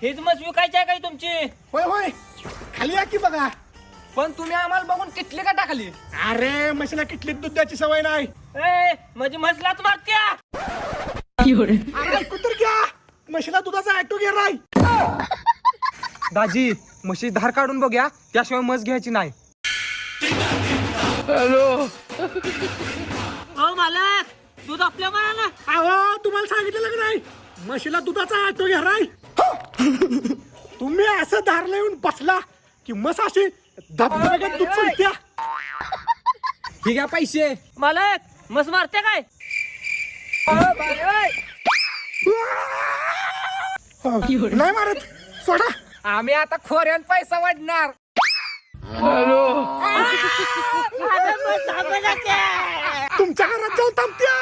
हेच मस विकायची आहे काय तुमची? होय होय खाली या की बघा. पण तुम्ही आम्हाला बघून किटली का टाकली? अरे म्हशीला किटलीत दुधाची सवय नाही. ए म्हणजे म्हसलाच मारत्या. अरे ऐकून तर घ्या, म्हशीला दुधाचा ऍक्टो गेलाय. दाजी म्हशी धार काढून बघूया, त्याशिवाय म्हस घ्यायची नाही. हो मालक, दूध आपल्या मनानं. अहो तुम्हाला सांगितलं का नाही, म्हशीला दुधाचा ऍक्टो गेलाय. तुम्ही असं धारला येऊन बसला की म्हस अशी धबधब्यात दूध सोडत्या. ही घ्या पैसे. मालक मस मारते काय? नाही मारत, सोडा. आम्ही आता खोऱ्यान पैसा वाढणार. तुमच्या घरात जाऊन थांबत्या.